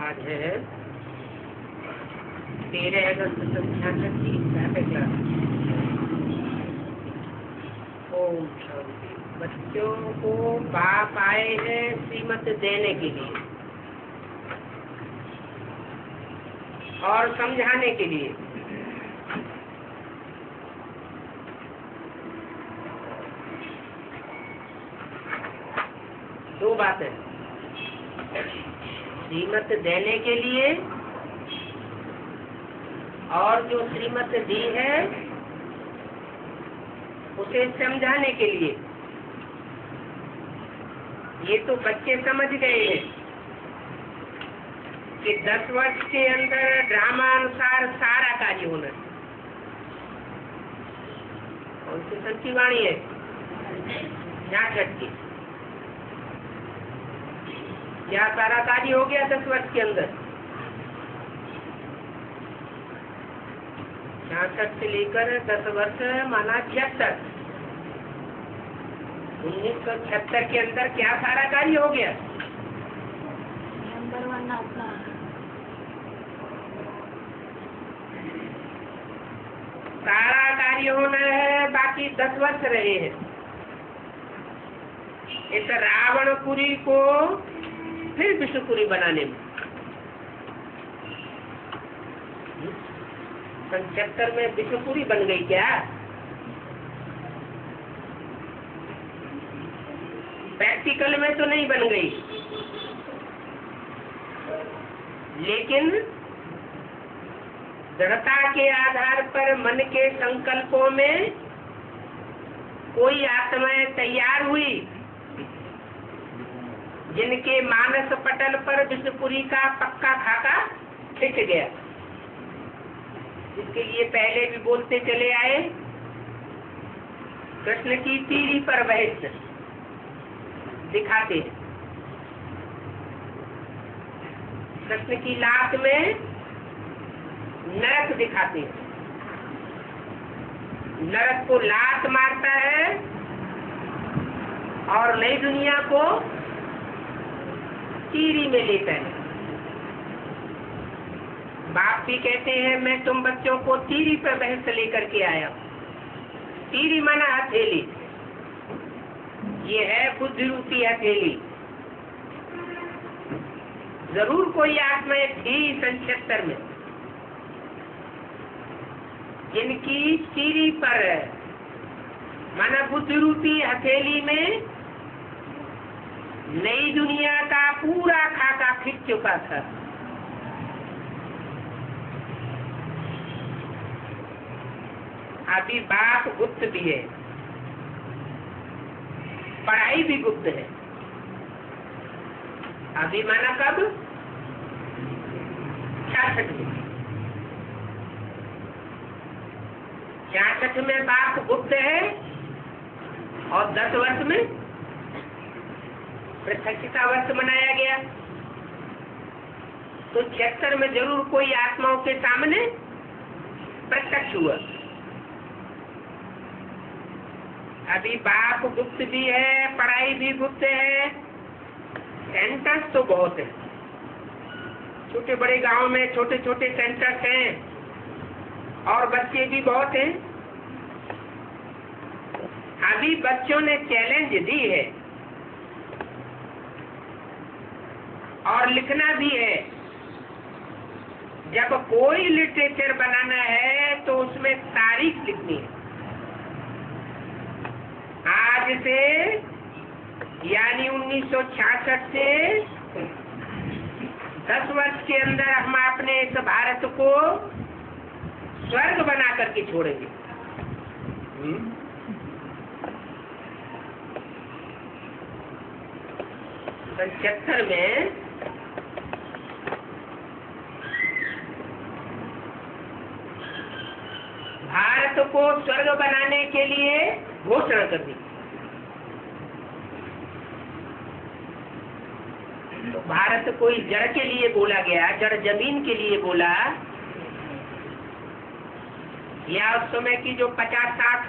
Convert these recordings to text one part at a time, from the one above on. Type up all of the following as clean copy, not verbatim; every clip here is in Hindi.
आज है 13 अगस्त 1966 क्लास। ओम शांति। बच्चों को बाप आए हैं श्रीमत देने के लिए और समझाने के लिए। दो बातें, श्रीमत देने के लिए और जो श्रीमत दी है उसे समझाने के लिए। ये तो बच्चे समझ गए हैं कि 10 वर्ष के अंदर ड्रामा अनुसार सारा कार्य होना। कौन सी सच्ची वाणी है? 66 की। क्या सारा कार्य हो गया 10 वर्ष के अंदर? 66 से लेकर 10 वर्ष माना 76। 1976 के अंदर क्या सारा कार्य हो गया? नंबर 1 अपना सारा कार्य होना है, बाकी 10 वर्ष रहे हैं। इस रावणपुरी को फिर विष्णुपुरी बनाने में 75 में विष्णुपुरी बन गई क्या? प्रैक्टिकल में तो नहीं बन गई, लेकिन दृढ़ता के आधार पर मन के संकल्पों में कोई आत्माएं तैयार हुई जिनके मानस पटल पर विष्णुपुरी का पक्का खाका खिंच गया। जिसके लिए पहले भी बोलते चले आए, कृष्ण की तीरी पर बहस दिखाते, कृष्ण की लात में नरक दिखाते। नरक को लात मारता है और नई दुनिया को तीरी में लेता है। बाप भी कहते हैं मैं तुम बच्चों को तीरी पर बहस लेकर के आया। तीरी माना हथेली, ये है बुद्धि रूपी हथेली। जरूर कोई आत्माएं थी 75 में जिनकी तीरी पर माना बुद्धि रूपी हथेली में नई दुनिया का पूरा खाका खिंच चुका था। अभी बाप गुप्त भी है, पढ़ाई भी गुप्त है। अभी माना कब? 66 में। 66 में बाप गुप्त है और 10 वर्ष में प्रत्यक्षता वर्ष मनाया गया। तो 76 में जरूर कोई आत्माओं के सामने प्रत्यक्ष हुआ। अभी बाप गुप्त भी है, पढ़ाई भी गुप्त है, सेंटर्स तो बहुत है। छोटे बड़े गांव में छोटे छोटे सेंटर्स हैं और बच्चे भी बहुत हैं। अभी बच्चों ने चैलेंज दी है और लिखना भी है। जब कोई लिटरेचर बनाना है तो उसमें तारीख लिखनी है। आज से यानी 1966 से 10 वर्ष के अंदर हम अपने इस भारत को स्वर्ग बना करके छोड़ेंगे। 75 में भारत को स्वर्ग बनाने के लिए घोषणा कर दी। तो भारत कोई जड़ के लिए बोला गया, जड़ जमीन के लिए बोला, या उस समय की जो 50-60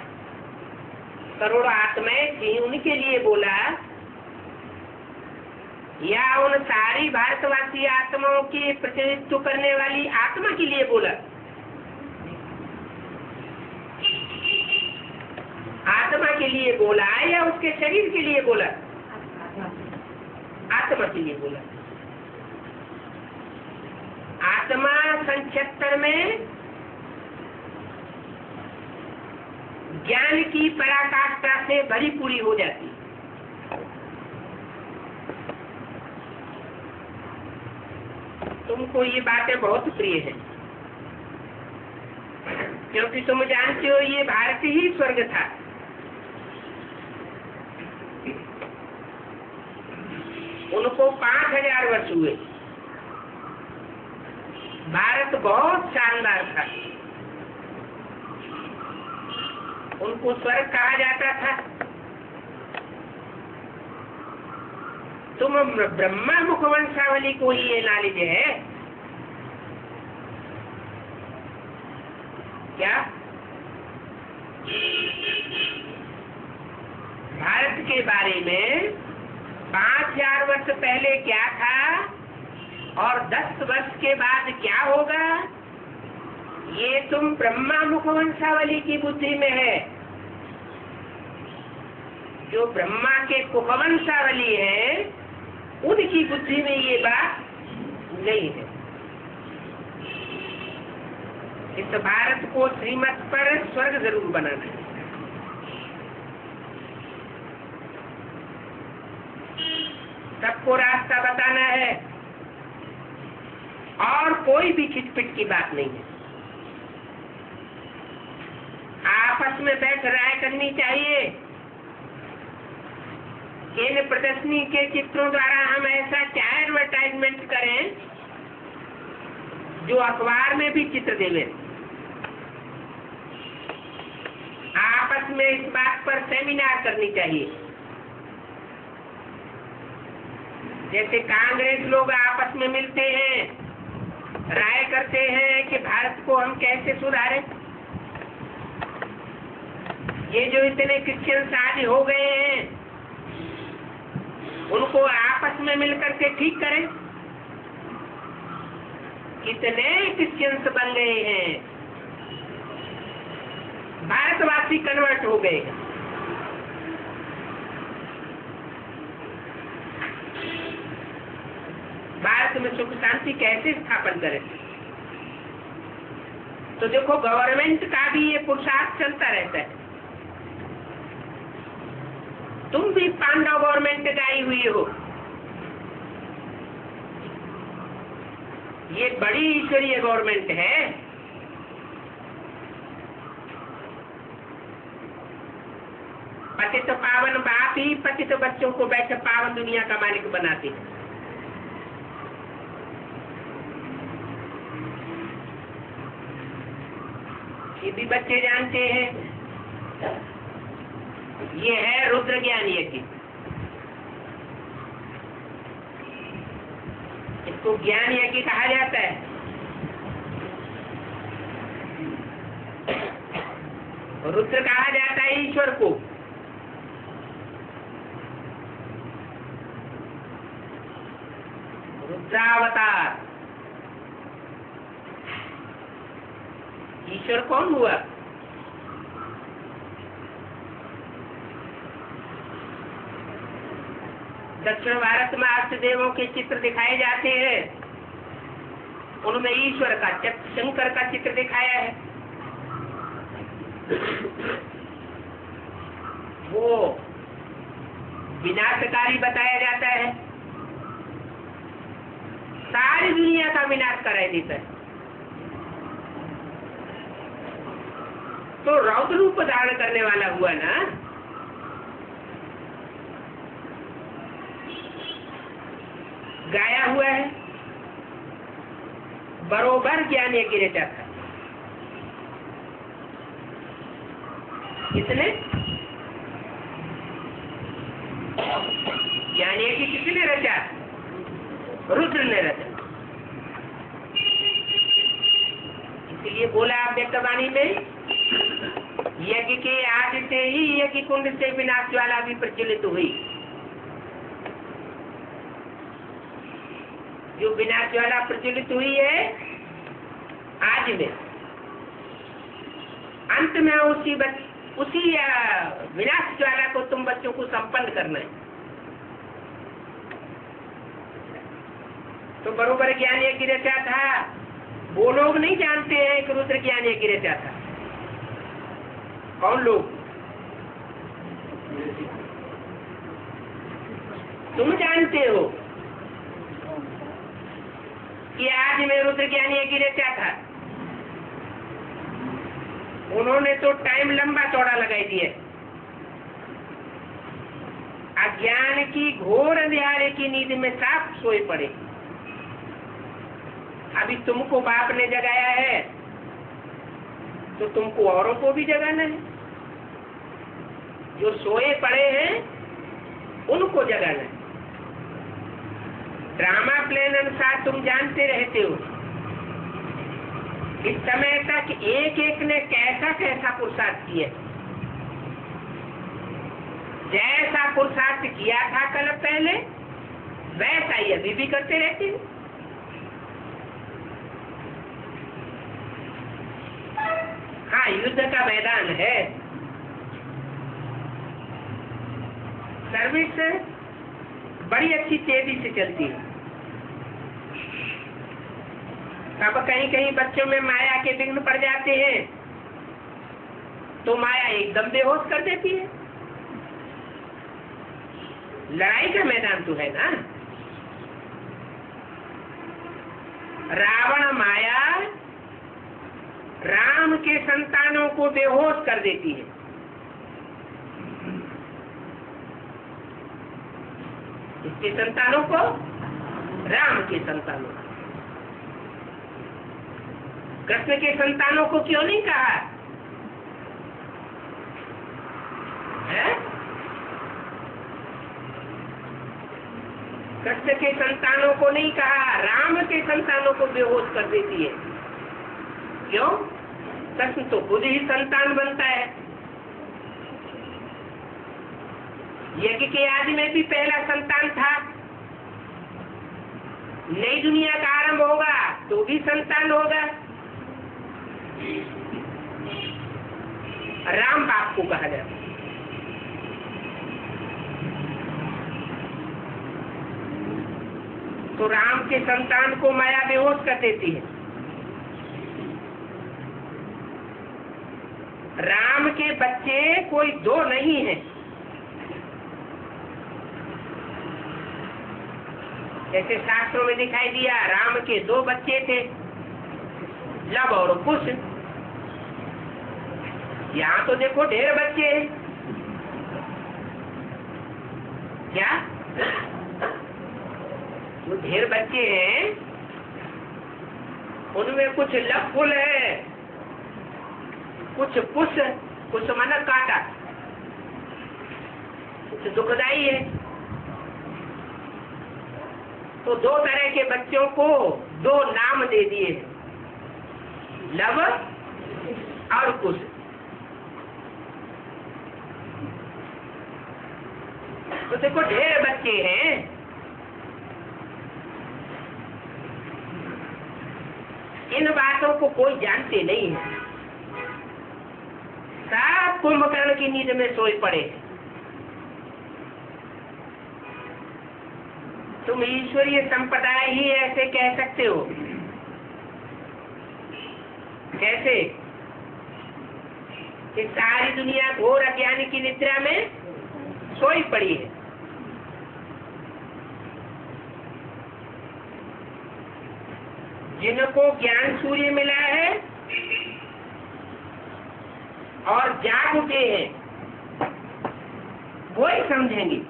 करोड़ आत्माएं थी उनके लिए बोला, या उन सारी भारतवासी आत्माओं की प्रतिनिधित्व करने वाली आत्मा के लिए बोला? आत्मा के लिए बोला या उसके शरीर के लिए बोला? आत्मा के लिए बोला। आत्मा सन 76 में ज्ञान की पराकाष्ठा से भरी पूरी हो जाती। तुमको ये बातें बहुत प्रिय है, क्योंकि तुम जानते हो ये भारत ही स्वर्ग था। उनको 5000 वर्ष हुए। भारत बहुत शानदार था, उनको स्वर्ग कहा जाता था। तुम ब्रह्मा मुखवंशावली को ही ये नॉलेज है क्या? भारत के बारे में 5000 वर्ष पहले क्या था और 10 वर्ष के बाद क्या होगा, ये तुम ब्रह्मा मुखवंशावली की बुद्धि में है। जो ब्रह्मा के मुखवंशावली है उनकी बुद्धि में ये बात नहीं है। इस भारत को श्रीमत पर स्वर्ग जरूर बनाना है। सबको रास्ता बताना है और कोई भी खिटपिट की बात नहीं है। आपस में बैठ राय करनी चाहिए। इन प्रदर्शनी के चित्रों द्वारा हम ऐसा क्या एडवर्टाइजमेंट करें जो अखबार में भी चित्र देवे। आपस में इस बात पर सेमिनार करनी चाहिए। जैसे कांग्रेस लोग आपस में मिलते हैं, राय करते हैं कि भारत को हम कैसे सुधारें। ये जो इतने क्रिश्चियन आज हो गए हैं उनको आपस में मिलकर के ठीक करें। कितने क्रिश्चियंस बन गए हैं, भारतवासी कन्वर्ट हो गए हैं। भारत में सुख शांति कैसे स्थापन करें? तो देखो, गवर्नमेंट का भी ये पुरुषार्थ चलता रहता है। तुम भी पांडव गवर्नमेंट गई हुई हो। ये बड़ी ईश्वरीय गवर्नमेंट है। पतित पावन बाप ही पतित बच्चों को बैठे पावन दुनिया का मालिक बनाते हैं। ये भी बच्चे जानते हैं। ये है रुद्र ज्ञान यज्ञ। इसको ज्ञान यज्ञ कहा जाता है। रुद्र कहा जाता है ईश्वर को। रुद्रावतार। ईश्वर कौन हुआ? दक्षिण भारत में अष्टदेवों के चित्र दिखाए जाते हैं। उनमें ईश्वर का शंकर का चित्र दिखाया है। वो विनाशकारी बताया जाता है, सारी दुनिया का विनाश कराई देता है। तो रौद्र रूप धारण करने वाला हुआ ना। गाया हुआ है, बरोबर ज्ञान यज्ञ रहता था। किसने? ज्ञान यज्ञ किसने रचा? रुद्र ने रचा। इसलिए बोला व्यक्तवाणी में, यज्ञ के आदि से ही यज्ञ कुंड से विनाश ज्वाला भी प्रज्वलित हुई। जो विनाश ज्वाला प्रज्वलित हुई है आज में, अंत में उसी विनाश ज्वाला को तुम बच्चों को संपन्न करना है। तो बरोबर ज्ञान एक गिरचा था, वो लोग नहीं जानते हैं कि रुद्र ज्ञान एक गिरचा था। कौन लोग? तुम जानते हो कि आज में रुद्र ज्ञान एक गिरचा था। उन्होंने तो टाइम लंबा चौड़ा लगाई दिया। अज्ञान की घोर अंधियारे की नींद में साफ सोए पड़े। अभी तुमको बाप ने जगाया है तो तुमको औरों को भी जगाना है। जो सोए पड़े हैं उनको जगाना है। ड्रामा प्लान अनुसार तुम जानते रहते हो इस समय तक एक एक ने कैसा कैसा पुरुषार्थ किया। जैसा पुरुषार्थ किया था कल पहले वैसा ही अभी भी करते रहते हैं। हाँ, युद्ध का मैदान है। सर्विस बड़ी अच्छी तेजी से चलती है। अब कहीं कहीं बच्चों में माया के विघ्न पड़ जाते हैं तो माया एकदम बेहोश कर देती है। लड़ाई का मैदान तो है ना। रावण माया राम के संतानों को बेहोश कर देती है। इसके संतानों को, राम के संतानों को। कृष्ण के संतानों को क्यों नहीं कहा है? कृष्ण के संतानों को नहीं कहा, राम के संतानों को बेहोश कर देती है। क्यों? कृष्ण तो खुद ही संतान बनता है। यज्ञ के आदि में भी पहला संतान था। नई दुनिया का आरंभ होगा तो भी संतान होगा। राम बाप को कहा जाता है। तो राम के संतान को माया बेहोश कर देती है। राम के बच्चे कोई दो नहीं है। जैसे शास्त्रों में दिखाई दिया, राम के दो बच्चे थे, लव और कुश। यहाँ तो देखो ढेर बच्चे हैं। क्या? जो ढेर बच्चे हैं उनमें कुछ लव फुल है, कुछ कुश, कुछ माना काटा, कुछ दुखदाई है। तो दो तरह के बच्चों को दो नाम दे दिए, लव और कुश। तो देखो ढेर बच्चे हैं। इन बातों को कोई जानते नहीं है। सब कुंभकर्ण की नींद में सोए पड़े। तुम ईश्वरीय संप्रदाय ही ऐसे कह सकते हो। कैसे? कि सारी दुनिया घोर अज्ञानी की निद्रा में सोई पड़ी है। जिनको ज्ञान सूर्य मिला है और जाग उठे हैं वो ही समझेंगे।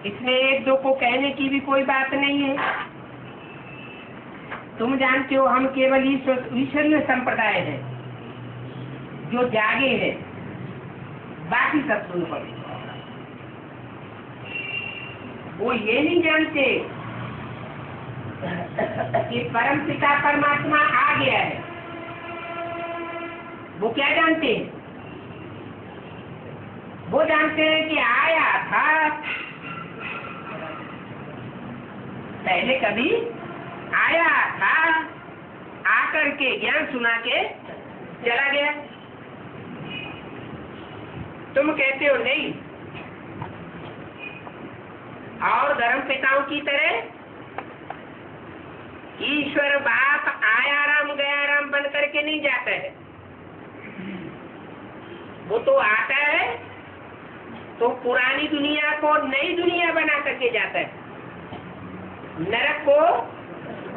इसमें एक दो को कहने की भी कोई बात नहीं है। तुम जानते हो हम केवल ईश्वरीय संप्रदाय है जो जागे हैं, बाकी सब सुन पड़े। वो ये नहीं जानते कि परम पिता परमात्मा आ गया है। वो क्या जानते हैं? वो जानते हैं कि आया था पहले कभी आया था, आकर के ज्ञान सुना के चला गया। तुम कहते हो नहीं, और धर्म पिताओं की तरह ईश्वर बाप आया राम गया राम बन करके नहीं जाता है। वो तो आता है तो पुरानी दुनिया को नई दुनिया बना करके जाता है, नरक को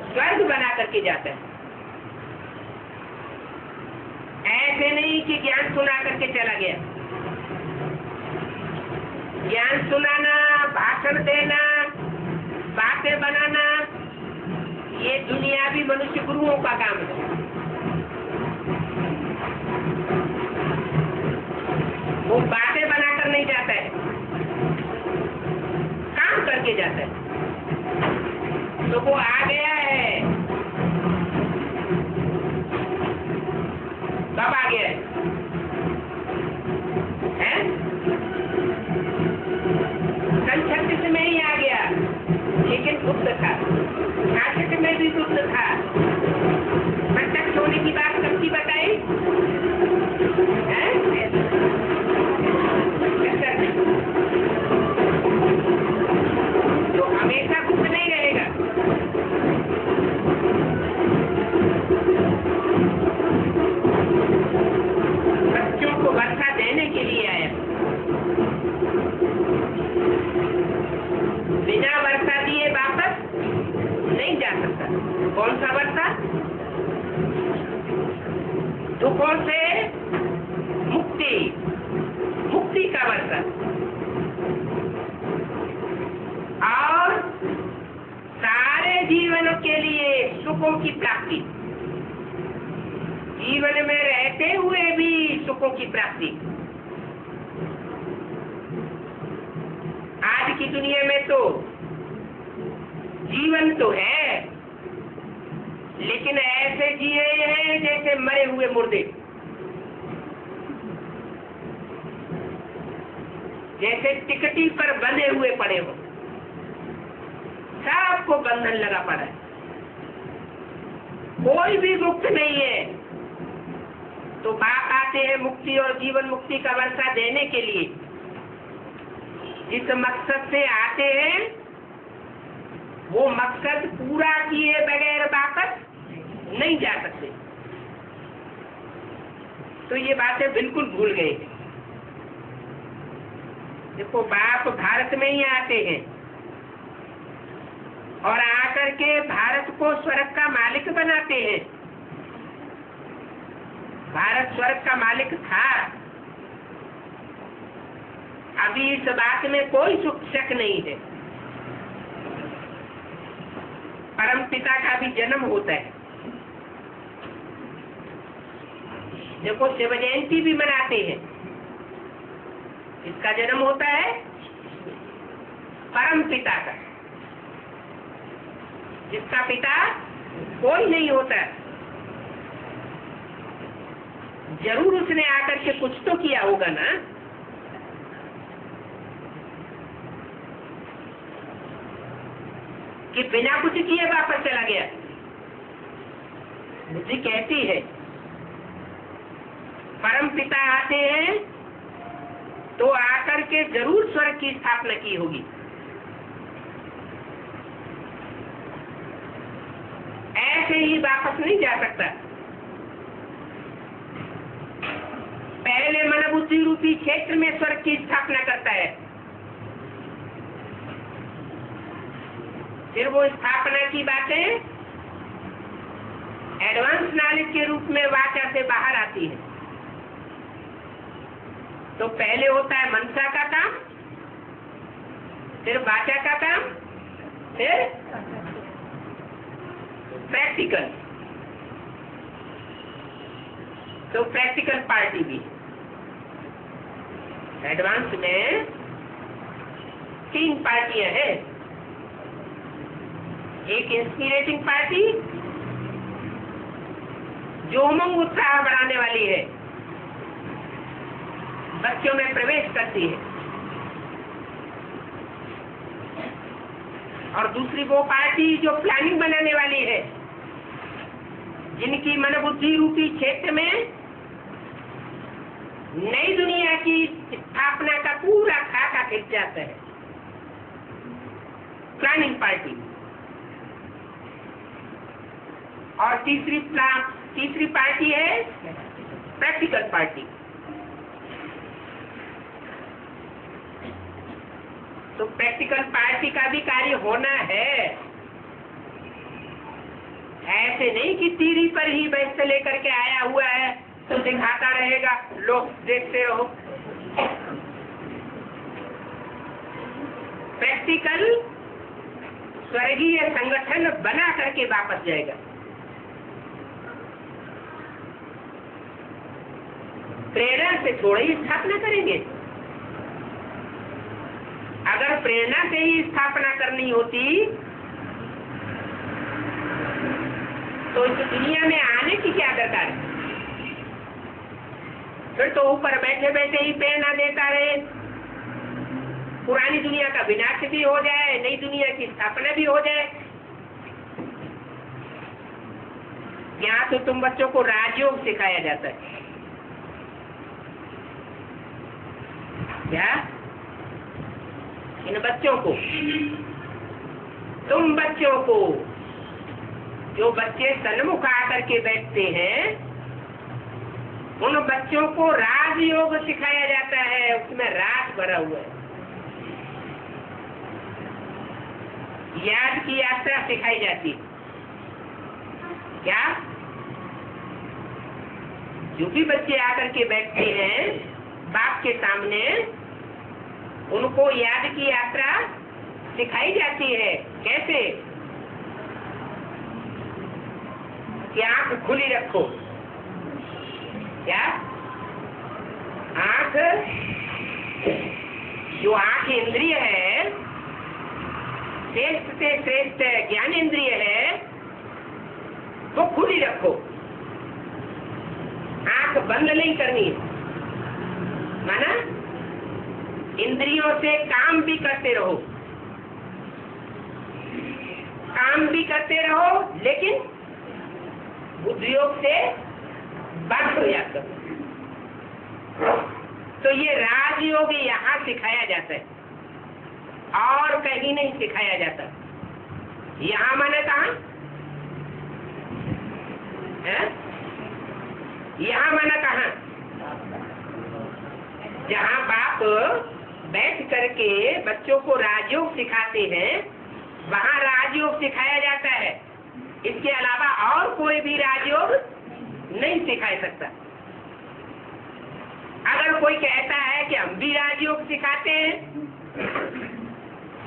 स्वर्ग बना करके जाता है। ऐसे नहीं कि ज्ञान सुना करके चला गया। ज्ञान सुनाना, भाषण देना, बातें बनाना, ये दुनियावी मनुष्य गुरुओं का काम है। वो बातें बनाकर नहीं जाता है, काम करके जाता है। तो वो आ गया है, कब आ गया है? सन 36 में ही आ गया, लेकिन गुप्त था। 66 में भी गुप्त था। प्रत्यक्ष होने की बात सबकी बताई है? तो हमेशा गुप्त नहीं रहेगा। बच्चों को वर्षा देने के लिए आया। बिना वर्षा दिए वापस नहीं जा सकता। कौन सा वर्षा? दुखों से मुक्ति, मुक्ति का वर्षा। और सारे जीवन के लिए सुखों की प्राप्ति, जीवन में रहते हुए भी सुखों की प्राप्ति। आज की दुनिया में तो जीवन तो है, लेकिन ऐसे जिए हैं जैसे मरे हुए मुर्दे, जैसे टिकटी पर बंधे हुए पड़े हो। सबको बंधन लगा पड़ा है, कोई भी मुक्त नहीं है। तो बाप आते हैं मुक्ति और जीवन मुक्ति का वर्षा देने के लिए। जिस मकसद से आते हैं वो मकसद पूरा किए बगैर वापस नहीं जा सकते। तो ये बातें बिल्कुल भूल गए। देखो, बाप भारत में ही आते हैं और आकर के भारत को स्वर्ग का मालिक बनाते हैं। भारत स्वर्ग का मालिक था, अभी इस बात में कोई शक नहीं है। परम पिता का भी जन्म होता है। देखो, शिव जयंती भी मनाते हैं, इसका जन्म होता है परम पिता का, जिसका पिता कोई नहीं होता। जरूर उसने आकर के कुछ तो किया होगा ना। कि बिना कुछ किए वापस चला गया। बुद्धि कहती है परम पिता आते हैं तो आकर के जरूर स्वर्ग की स्थापना की होगी। ऐसे ही वापस नहीं जा सकता। पहले मन बुद्धि रूपी क्षेत्र में स्वर्ग की स्थापना करता है, फिर वो स्थापना की बातें एडवांस नॉलेज के रूप में वाचा से बाहर आती है। तो पहले होता है मनसा का काम, फिर वाचा का काम, फिर प्रैक्टिकल। तो प्रैक्टिकल पार्टी भी एडवांस में 3 पार्टियां हैं। एक इंस्पिरेटिंग पार्टी जो उमंग उत्साह बढ़ाने वाली है, बच्चों में प्रवेश करती है। और दूसरी वो पार्टी जो प्लानिंग बनाने वाली है, जिनकी मनोबुद्धि रूपी क्षेत्र में नई दुनिया की स्थापना का पूरा खाका खिंच जाता है, प्लानिंग पार्टी। और तीसरी पार्टी है प्रैक्टिकल पार्टी। तो प्रैक्टिकल पार्टी का भी कार्य होना है। ऐसे नहीं कि टीवी पर ही बैठ से लेकर के आया हुआ है तो दिखाता रहेगा, लोग देखते रहो। प्रैक्टिकल स्वर्गीय संगठन बना करके वापस जाएगा। प्रेरणा से थोड़ी ही स्थापना करेंगे। अगर प्रेरणा से ही स्थापना करनी होती तो इस दुनिया में आने की क्या दरकार है? फिर तो ऊपर बैठे बैठे ही प्रेरणा देता रहे, पुरानी दुनिया का विनाश भी हो जाए, नई दुनिया की स्थापना भी हो जाए। यहाँ तो तुम बच्चों को राजयोग सिखाया जाता है। क्या? इन बच्चों को, तुम बच्चों को, जो बच्चे सन्मुख आकर के बैठते हैं, उन बच्चों को राजयोग सिखाया जाता है। उसमें राज भरा हुआ है। याद की यात्रा सिखाई जाती है। क्या? जो भी बच्चे आकर के बैठते हैं बाप के सामने, उनको याद की यात्रा सिखाई जाती है। कैसे? कि आंख खुली रखो। क्या? आंख, जो आंख इंद्रिय है, श्रेष्ठ से श्रेष्ठ ज्ञान इंद्रिय है, वो खुली रखो। आंख बंद नहीं करनी है। माना इंद्रियों से काम भी करते रहो, काम भी करते रहो, लेकिन बुद्धियोग से बंद हो जाता। तो ये राजयोग यहाँ सिखाया जाता है और कहीं नहीं सिखाया जाता। यहाँ माने कहाँ? यहाँ माना कहाँ? जहाँ बाप बैठ करके बच्चों को राजयोग सिखाते हैं, वहाँ राजयोग सिखाया जाता है। इसके अलावा और कोई भी राजयोग नहीं सिखा सकता। अगर कोई कहता है कि हम भी राजयोग सिखाते हैं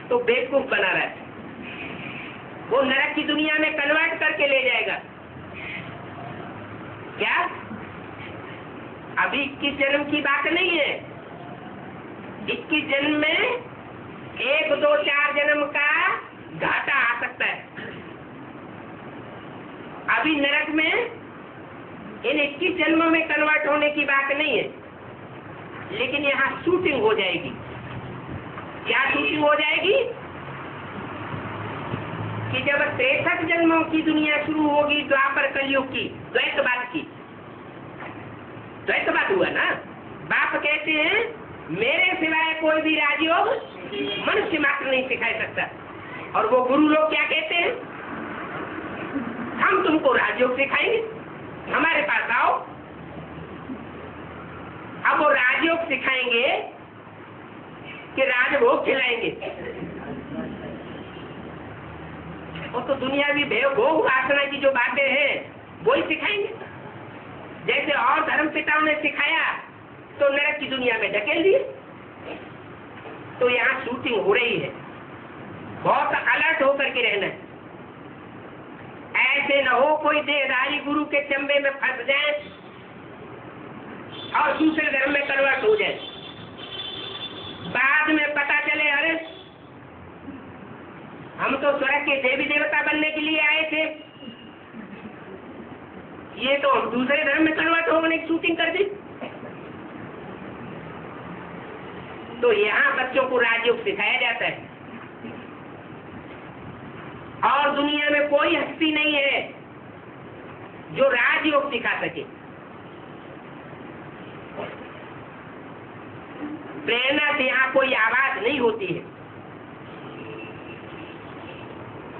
तो बेवकूफ बना रहा है। वो नरक की दुनिया में कन्वर्ट करके ले जाएगा। क्या? अभी 21 जन्म की बात नहीं है। 21 जन्म में 1, 2, 4 जन्म का घाटा आ सकता है। अभी नरक में इन 21 जन्मों में कन्वर्ट होने की बात नहीं है, लेकिन यहाँ शूटिंग हो जाएगी। क्या शूटिंग हो जाएगी? कि जब 63 जन्मों की दुनिया शुरू होगी, द्वापर कलयुग की, द्वैतवाद की, द्वैतवाद हुआ ना। बाप कहते हैं मेरे सिवाय कोई भी राजयोग मनुष्य मात्र नहीं सिखा सकता। और वो गुरु लोग क्या कहते हैं? हम तुमको राजयोग सिखाएंगे, हमारे पास आओ। अब वो राजयोग सिखाएंगे कि राजभोग खिलाएंगे। वो तो दुनियावी भोग वासना की जो बातें हैं वो ही सिखाएंगे। जैसे और धर्म पिताओं ने सिखाया तो नरक की दुनिया में ढकेल दिए। तो यहाँ शूटिंग हो रही है। बहुत अलर्ट होकर के रहना है। ऐसे न हो कोई देहधारी गुरु के चंबे में फंस जाए और दूसरे धर्म में कन्वर्ट हो जाए। बाद में पता चले अरे हम तो स्वर्ग के देवी देवता बनने के लिए आए थे, ये तो हम दूसरे धर्म में कन्वर्ट होने की शूटिंग कर दी। तो यहाँ बच्चों को राजयोग सिखाया जाता है। और दुनिया में कोई हस्ती नहीं है जो राजयोग सिखा सके। प्रेरणा से यहाँ कोई आवाज नहीं होती है।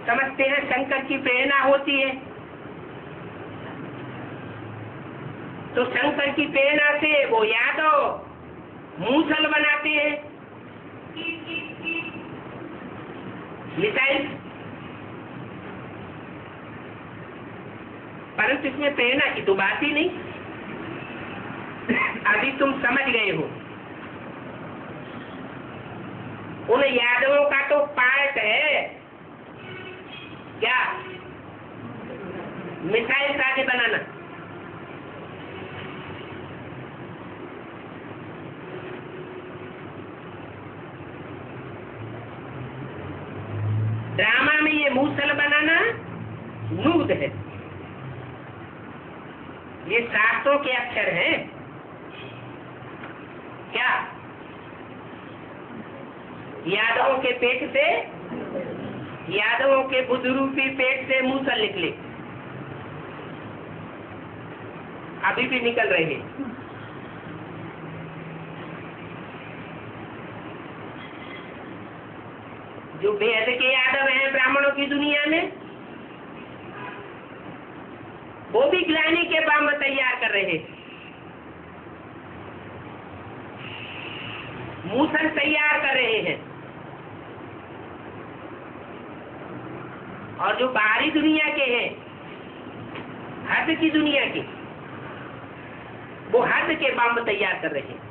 समझते हैं शंकर की प्रेरणा होती है, तो शंकर की प्रेरणा से वो यादव मूसल बनाते हैं, मिसाइल। परंतु इसमें प्रेरणा की तो बात ही नहीं। अभी तुम समझ गए हो, उन यादवों का तो पार्ट है क्या, मिसाइल साझे बनाना। ड्रामा में ये मूसल बनाना नूद है, ये शास्त्रों के अक्षर हैं क्या। यादवों के पेट से, यादवों के बुद्ध रूपी पेट से मूसल निकले, अभी भी निकल रहे हैं। जो वेद के यादव हैं ब्राह्मणों की दुनिया में, वो भी ग्लानि के बम तैयार कर रहे हैं, मूसल तैयार कर रहे हैं। और जो बाहरी दुनिया के हैं, हद की दुनिया के, वो हद के बम तैयार कर रहे हैं।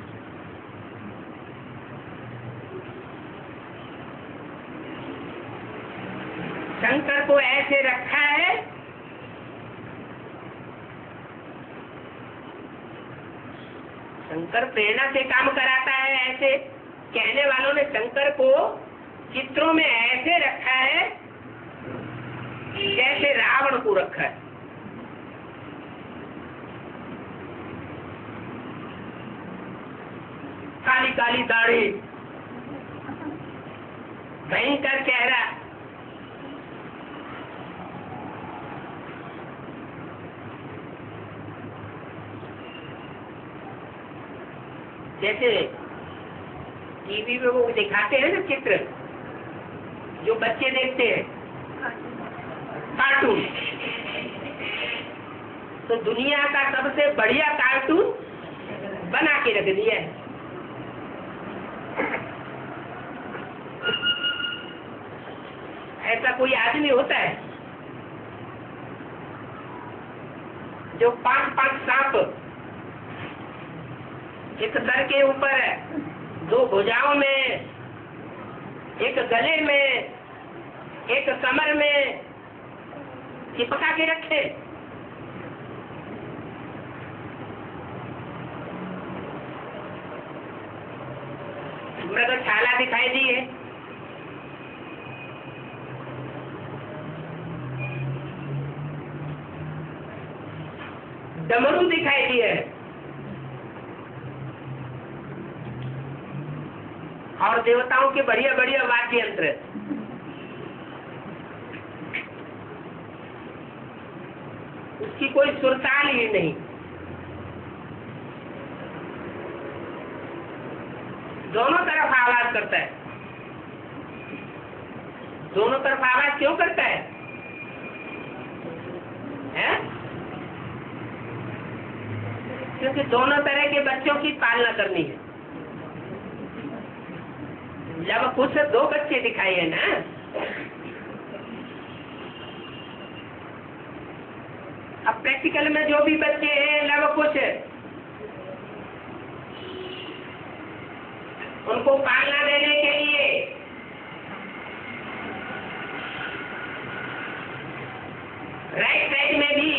शंकर को ऐसे रखा है शंकर प्रेरणा से काम कराता है। ऐसे कहने वालों ने शंकर को चित्रों में ऐसे रखा है जैसे रावण को रखा है। काली काली दाढ़ी, भयंकर चेहरा, जैसे टीवी में वो दिखाते हैं ना चित्र, जो बच्चे देखते हैं कार्टून, तो दुनिया का सबसे बढ़िया कार्टून बना के रख दिया है। ऐसा कोई आदमी होता है जो 5-5 सांप एक सर के ऊपर, 2 भुजाओं में, एक गले में, एक कमर में चिपका के रखे। मृगशाला दिखाई दी है, डमरू दिखाई दी है, और देवताओं के बढ़िया बढ़िया वाद्य यंत्र। उसकी कोई सुरताल ही नहीं। दोनों तरफ आवाज करता है। दोनों तरफ आवाज क्यों करता है? क्योंकि दोनों तरह के बच्चों की पालना करनी है। जब कुछ 2 बच्चे दिखाई है ना, अब प्रैक्टिकल में जो भी बच्चे हैं लव कुछ, उनको पालना देने के लिए राइट साइड में भी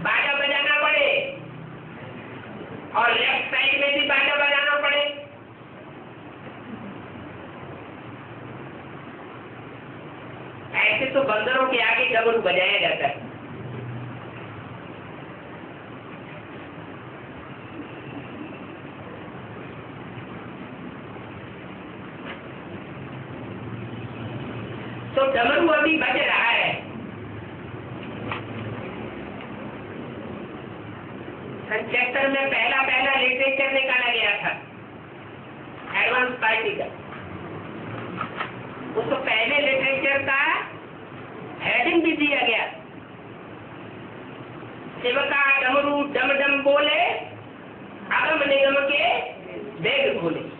बाजा बजाना पड़े और लेफ्ट साइड में भी बाजा बजाना पड़े। ऐसे तो बंदरों के आगे डमरू बजाया जाता है। तो डमरू अभी बज रहा है। सन 76 में पहला लिटरेचर निकाला गया था, एडवांस पार्टी का। उसको पहले लिटरेचर का हेडिंग भी दिया गया, शिवका डमरू डम डम बोले, अगम निगम के वेग खोले।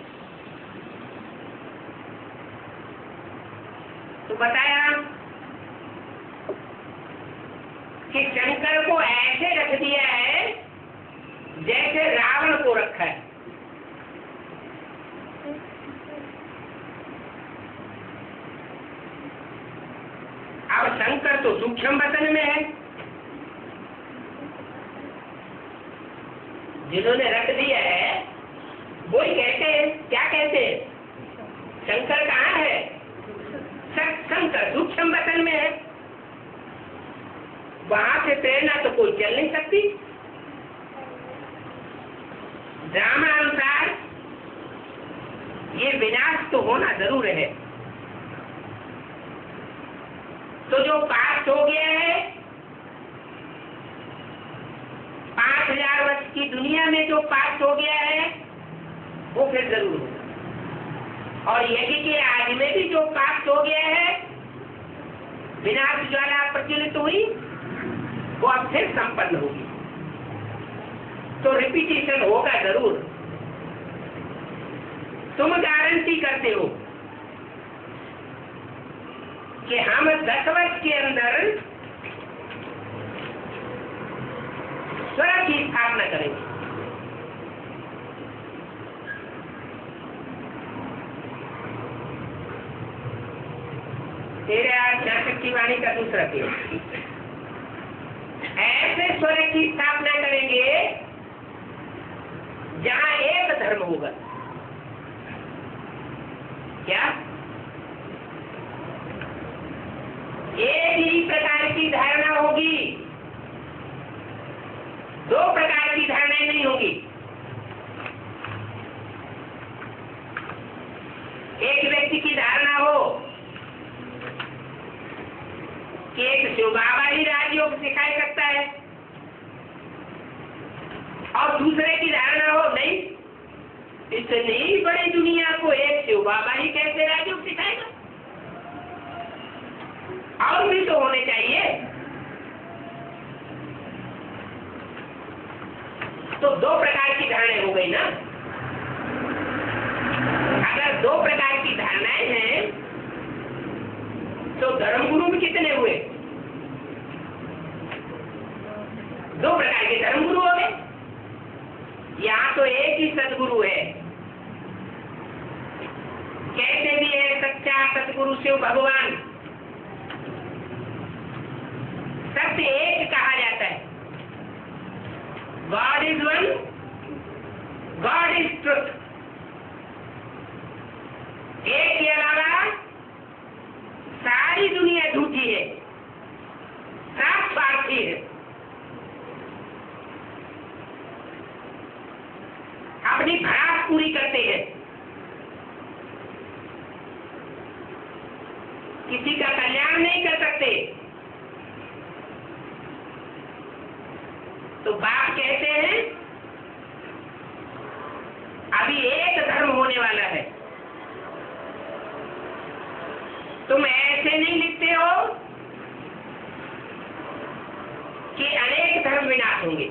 तो बताया कि शंकर को ऐसे रख दिया है जैसे रावण को रखा है। अब शंकर तो सूक्ष्म वतन में है, जिन्होंने रख दिया है वही कहते हैं, क्या कहते हैं, शंकर कहाँ है? शंकर सूक्ष्म वतन में है, वहां से प्रेरणा तो कोई चल नहीं सकती। ड्रामानुसार ये विनाश तो होना जरूर है। तो जो पास हो गया है 5000 वर्ष की दुनिया में, जो पास हो गया है वो फिर जरूर होगा। और यज्ञ के आज में भी जो पास हो गया है, विनाश ज्वाला प्रज्वलित हुई, वो अब फिर संपन्न होगी। तो रिपीटिशन होगा जरूर। तुम गारंटी करते हो कि हम 10 वर्ष के अंदर स्वर्ग की स्थापना करेंगे। तेरे आज शक्ति वाणी का दूसरा पेज, ऐसे स्वर्ग की स्थापना करेंगे जहां एक धर्म होगा। क्या? एक ही प्रकार की धारणा होगी, 2 प्रकार की धारणाएं नहीं होगी। एक व्यक्ति की धारणा हो कि एक शिव बाबा ही राजयोग सिखा सकता है, और दूसरे की धारणा हो नहीं, इतनी बड़ी दुनिया को एक शिव बाबा ही कैसे राजयोग सिखाएगा, और भी तो होने चाहिए। तो 2 प्रकार की धारणाएं हो गई ना। अगर 2 प्रकार की धारणाएं हैं तो धर्मगुरु भी कितने हुए? 2 प्रकार के धर्मगुरु हो गए। यहाँ तो एक ही सदगुरु है, कहते भी है सच्चा सदगुरु शिव भगवान। सत्य एक कहा जाता है, God is one, God is truth. एक के अलावा सारी दुनिया झूठी है, सब स्वार्थी है, अपनी भड़ास पूरी करते हैं, किसी का कल्याण नहीं कर सकते। तो बाप कहते हैं अभी एक धर्म होने वाला है। तुम ऐसे नहीं लिखते हो कि अनेक धर्म विनाश होंगे,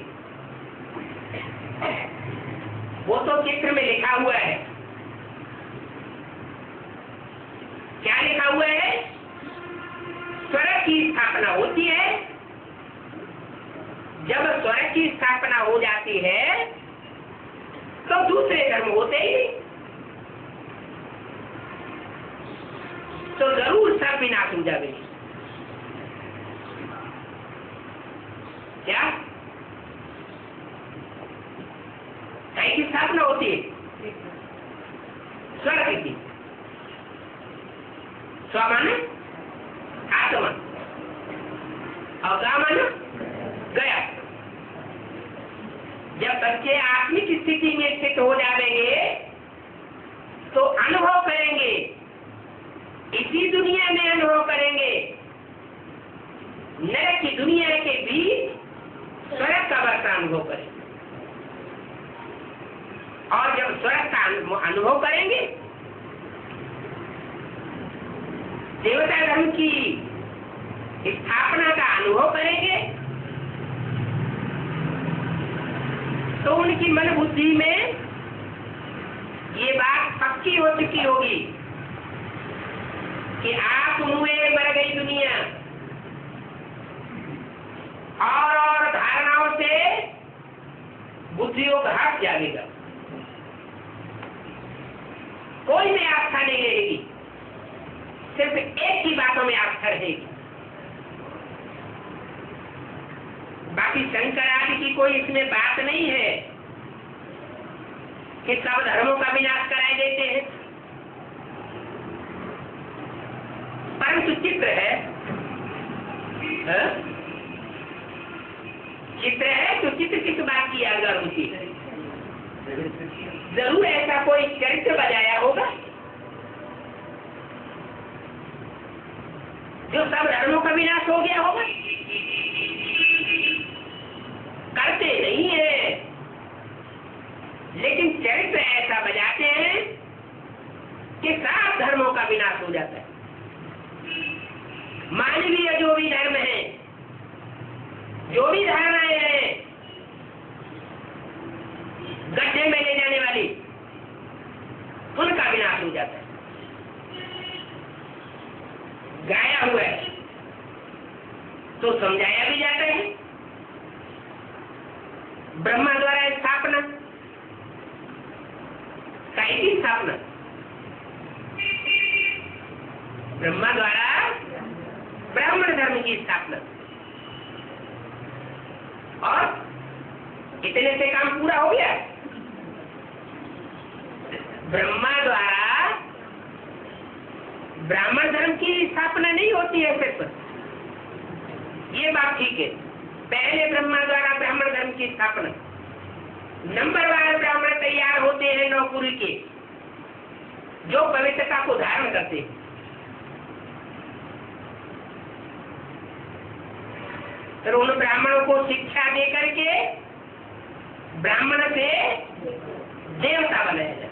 वो तो चित्र में लिखा हुआ है। क्या लिखा हुआ है? स्वर्ग की स्थापना होती है। जब स्वर्ग की स्थापना हो जाती है तो दूसरे धर्म होते ही नहीं, तो जरूर सब विनाश हो जाएंगे। क्या कहीं की स्थापना होती है? स्वर्ग की। स्व माने आत्मा, और गा माने गया। जब बच्चे आत्मिक स्थिति में स्थित हो जाएंगे तो अनुभव करेंगे इसी दुनिया में अनुभव करेंगे। नरक की दुनिया के बीच स्वर्ग का वर्षा अनुभव करेंगे। और जब स्वर्ग का अनुभव करेंगे, देवता धर्म की स्थापना का अनुभव करेंगे, तो उनकी मन बुद्धि में ये बात पक्की हो चुकी होगी कि आप हुए मर गई दुनिया, और धारणाओं से बुद्धियों का हाथ जागेगा। कोई में आस्था नहीं रहेगी, सिर्फ एक ही बातों में आस्था रहेगी। बाकी शंकर आदि की कोई इसमें बात नहीं है कि सब धर्मों का विनाश कराए देते हैं। परंतु चित्र है, चित्र है तो चित्र किस बात की यादगार होती है? जरूर ऐसा कोई चरित्र बजाया होगा जो सब धर्मों का विनाश हो गया होगा। करते नहीं है, लेकिन चरित्र ऐसा बजाते हैं कि सब धर्मों का विनाश हो जाता है। मानवीय जो भी धर्म है, जो भी धारणाएं हैं गड्ढे में ले जाने वाली, उनका विनाश हो जाता है। गाया हुआ है तो समझाया भी जाता है। ब्रह्मा द्वारा स्थापना, काई स्थापना? ब्रह्मा द्वारा ब्राह्मण धर्म की स्थापना, और इतने से काम पूरा हो गया। ब्रह्मा द्वारा ब्राह्मण धर्म की स्थापना नहीं होती है सिर्फ, ये बात ठीक है। पहले ब्रह्मा द्वारा ब्राह्मण धर्म की स्थापना, नंबरवार ब्राह्मण तैयार होते हैं नौकुरी के, जो पवित्रता को धारण करते हैं। तो उन ब्राह्मणों को शिक्षा दे करके ब्राह्मण से देवता बनाया जाए।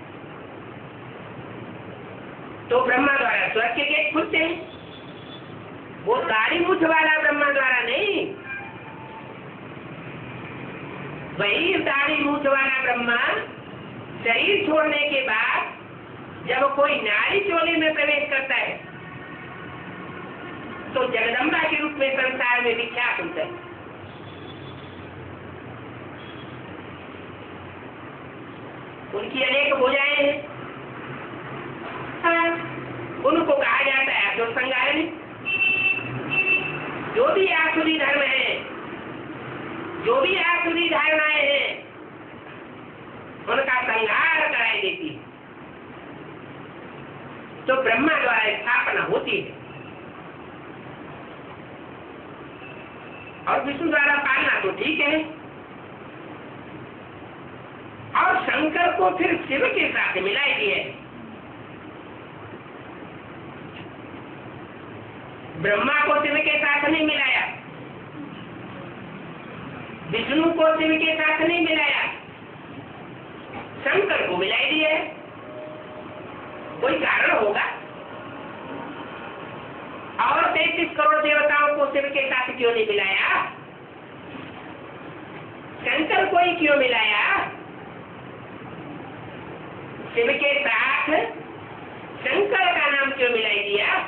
तो ब्रह्मा द्वारा स्वर्ग के गेट खुलते हैं। वो दाढ़ी मूछ वाला ब्रह्मा द्वारा नहीं, वही दाढ़ी मूछ वाला ब्रह्मा शरीर छोड़ने के बाद जब कोई नारी चोली में प्रवेश करता है तो जगदम्बा के रूप में संसार में विख्यात होता है। उनकी अनेक भुजाएं हैं, उनको कहा जाता है असुर संहारिणी। जो भी आसुरी धर्म है, जो भी आसुरी धारणाएं हैं, उनका संहार कराई देती है। तो ब्रह्मा द्वारा स्थापना होती है और विष्णु द्वारा पालना तो ठीक है। और शंकर को फिर शिव के साथ मिलाई दी है। ब्रह्मा को शिव के साथ नहीं मिलाया, विष्णु को शिव के साथ नहीं मिलाया, शंकर को मिलाई दी है। कोई कारण होगा। और 33 करोड़ देवताओं को शिव के साथ क्यों नहीं मिलाया? शंकर को ही क्यों मिलाया? शिव के साथ शंकर का नाम क्यों मिलाई दिया?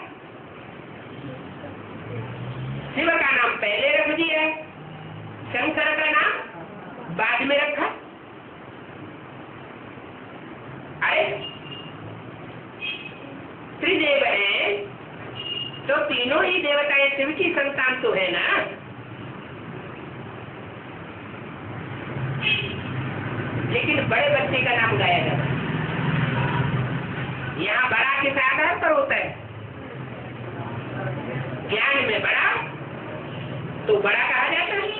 शिव का नाम पहले रख दिया, शंकर का नाम बाद में रखा। अरे त्रिदेव है तो तीनों ही देवताएं शिव की संतान तो है ना। लेकिन बड़े बच्चे का नाम गाया जाता है। यहाँ बड़ा किस आधार पर होता है? ज्ञान में बड़ा तो बड़ा कहा जाता है।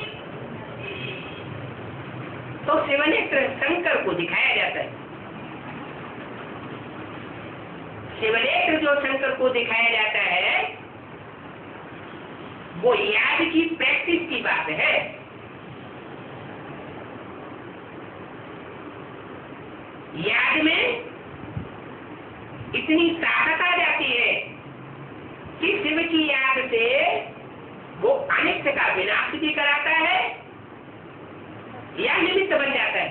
तो शिवनेत्र शंकर को दिखाया जाता है। शिवनेत्र जो जो शंकर को दिखाया जाता है वो याद की प्रैक्टिस की बात है। याद में इतनी ताकत आ जाती है कि शिव की याद से वो अनिष्ट का विनाश भी कराता है या निमित्त बन जाता है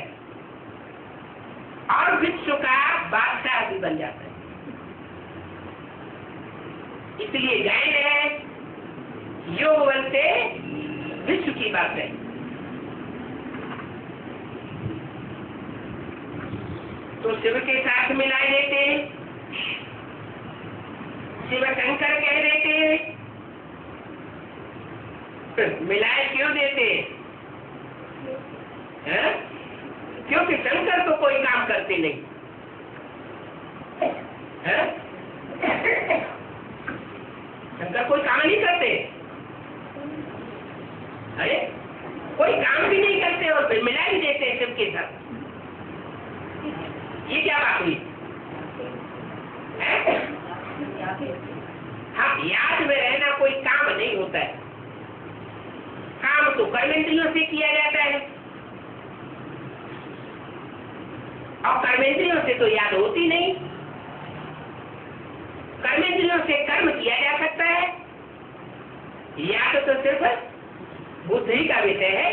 और विश्व का बादशाह भी बन जाता है। इसलिए गायन है योग बल से विश्व की बात है। तो शिव के साथ मिला देते, शिव शंकर कह देते, मिलाए क्यों देते? है? क्योंकि शंकर तो कोई काम करते नहीं है? शंकर कोई काम नहीं करते, अरे कोई काम भी नहीं करते और फिर मिला ही देते हैं शिव के साथ। ये क्या बात हुई? हाँ, याद में रहना कोई काम नहीं होता है। काम तो कर्मेंद्रियों से किया जाता है और कर्मेंद्रियों से तो याद होती नहीं। कर्मेंद्रियों से कर्म किया जा सकता है, याद तो सिर्फ बुद्धि का विषय है।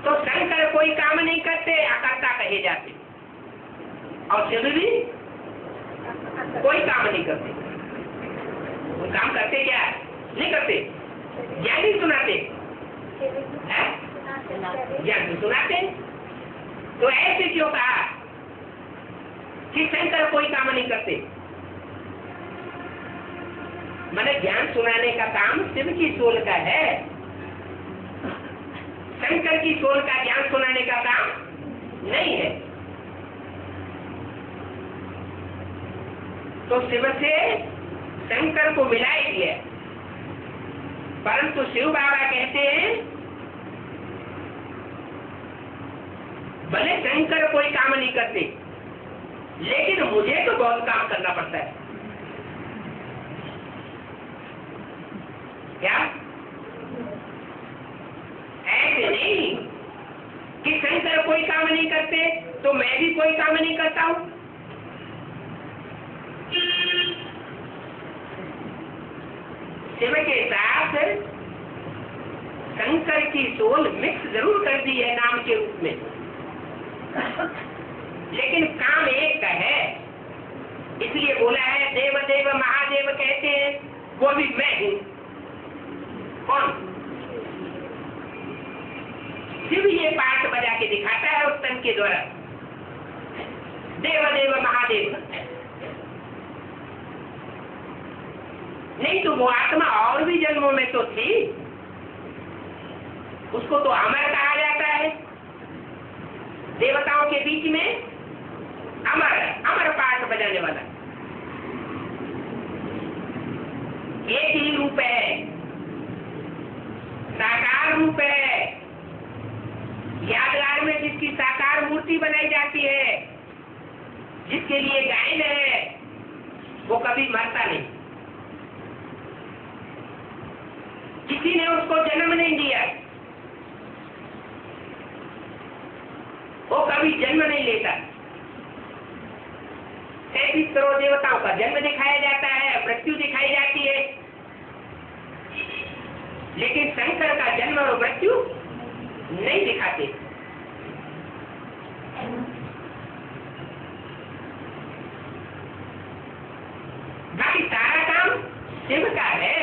तो शंकर कोई काम नहीं करते, अकर्ता कहे जाते, और शिव भी कोई काम नहीं करते। वो काम करते क्या? नहीं करते, ज्ञान ही सुनाते, ज्ञान सुनाते। तो ऐसे क्यों कहा कि शंकर कोई काम नहीं करते? मैंने ज्ञान सुनाने का काम शिव की सोल का है, शंकर की सोल का ज्ञान सुनाने का काम नहीं है। तो शिव से शंकर को मिलाए दिया, परंतु शिव बाबा कहते हैं भले शंकर कोई काम नहीं करते, लेकिन मुझे तो बहुत काम करना पड़ता है। क्या? ऐसे नहीं कि शंकर कोई काम नहीं करते तो मैं भी कोई काम नहीं करता हूं। शिव के साथ शंकर की सोल मिक्स जरूर कर दी है नाम के रूप में, लेकिन काम एक का है। इसलिए बोला है देव देव महादेव कहते हैं, वो भी मैं हूं। कौन? शिव ये पाठ बजा के दिखाता है उस तन के द्वारा, देव देव महादेव। नहीं तो वो आत्मा और भी जन्मों में तो थी, उसको तो अमर कहा जाता है। देवताओं के बीच में अमर अमर पाठ बजाने वाला एक ही रूप है, साकार रूप है। यादगार में जिसकी साकार मूर्ति बनाई जाती है, जिसके लिए गायन है, वो कभी मरता नहीं। किसी ने उसको जन्म नहीं दिया, वो कभी जन्म नहीं लेता। 33 करोड़ देवताओं का जन्म दिखाया जाता है, मृत्यु दिखाई जाती है, लेकिन शंकर का जन्म और मृत्यु नहीं दिखाते। बाकी सारा काम शिव का है,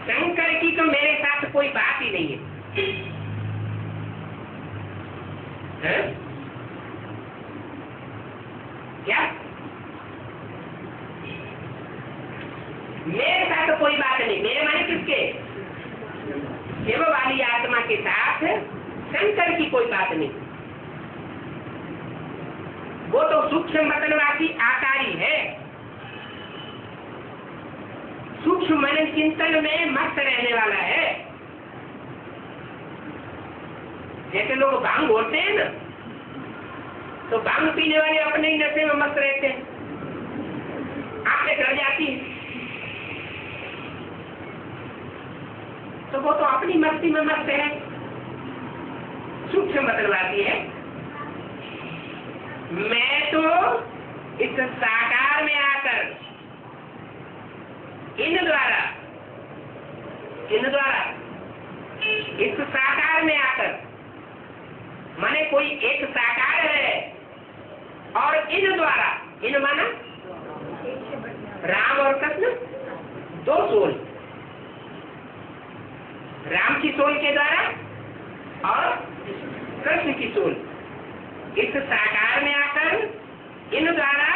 शंकर की तो मेरे साथ कोई बात ही नहीं है। क्या? मेरे साथ तो कोई बात नहीं। मेरे माने किसके? शिव वाली आत्मा के साथ शंकर की कोई बात नहीं। वो तो सूक्ष्म मतनवासी आकारी है, सूक्ष्म मन चिंतन में मस्त रहने वाला है। जैसे लोग भांग बोलते हैं ना, तो भांग पीने वाले अपने ही नशे में मस्त रहते हैं, आंखें डर जाती है, तो वो तो अपनी मस्ती में मस्त है। सूक्ष्म बदलवाती है। मैं तो इस साकार में आकर इन द्वारा इस साकार में आकर, माने कोई एक साकार है और इन द्वारा, इन माना राम और कृष्ण, दो सोल, राम की सोल के द्वारा और कृष्ण की सोल, इस साकार में आकर इन द्वारा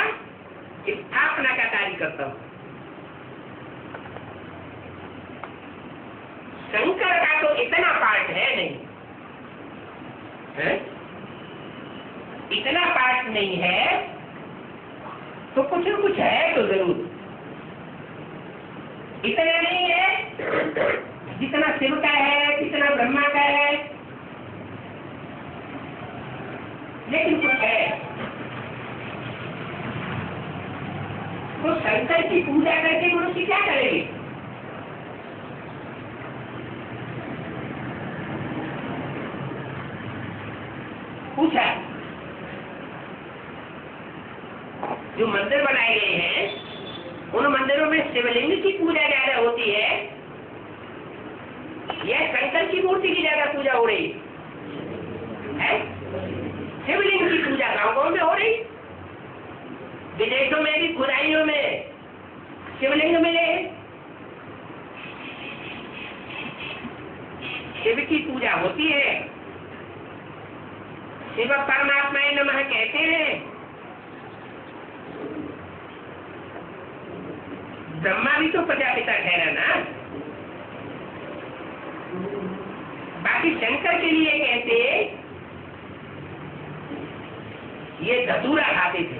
स्थापना का कार्य करता हूं। शंकर का तो इतना पार्ट है नहीं है? इतना पार्ट नहीं है तो कुछ न कुछ है तो जरूर। इतना नहीं है जितना शिव का है, जितना ब्रह्मा का है, लेकिन कुछ है। तो शंकर की पूजा करके मनुष्य क्या करेगी? पूछा। जो मंदिर बनाए गए हैं उन मंदिरों में शिवलिंग की पूजा ज्यादा होती है या शंकर की मूर्ति की ज्यादा पूजा हो रही है? शिवलिंग की पूजा गांव में हो रही, विदेशों में भी खुदाइयों में शिवलिंग मिले। शिव की पूजा होती है, शिव परमात्मा नमः कहते हैं। ब्रह्मा भी तो प्रजापिता ठहरा ना। बाकी शंकर के लिए कहते ये धतूरा खाते थे।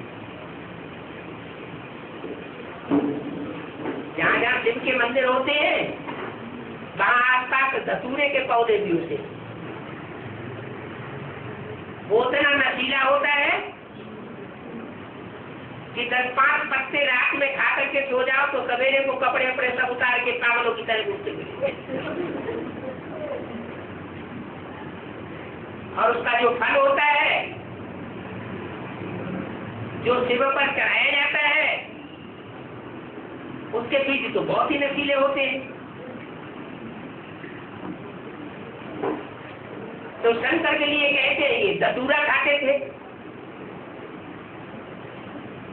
जहाँ जहाँ शिव के मंदिर होते हैं वहाँ आसपास धतूरे के पौधे भी होते हैं। वो इतना नशीला होता है कि 10-5 पत्ते रात में खा करके सो जाओ तो सवेरे को कपड़े वपड़े सब उतार के पागलों की तरह घूमते फिरते। और उसका जो फल होता है, जो शिव पर चढ़ाया जाता है, उसके बीज तो बहुत ही नशीले होते हैं। तो शंकर के लिए कहते हैं ये धतूरा खाते थे।